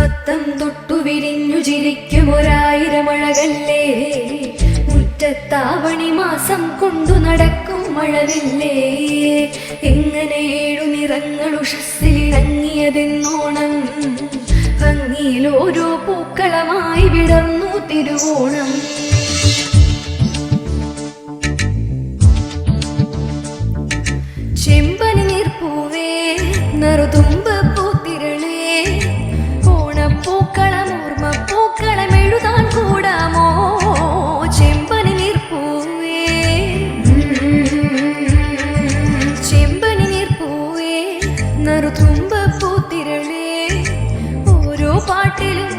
അത്തം തൊട്ടു വിരിഞ്ഞു ചിരിക്കും ഒരായിരമഴകല്ലേ, മുറ്റത്താവണി മാസം കൊണ്ടു നടക്കും മഴവില്ലേ. എങ്ങനെ ഏഴു നിറങ്ങൾ ഉഷസ്സിൽ ഇറങ്ങിയതെന്നോണം, ഭംഗിയിൽ ഓരോ പൂക്കളമായി വിടർന്നു തിരുവോണം. ചെമ്പനി നീർപ്പൂവേ നറുതുമ്പ പൂത്തിരളേ, ഓണപ്പൂക്കളം ഓർമ്മപ്പൂക്കളം എഴുതാൻ കൂടാമോ. ചെമ്പനി നീർപ്പൂവേ ചെമ്പനി നീർപ്പൂവേ നറുതുമ്പ പൂത്തിരളേ, ഓരോ പാട്ടിലും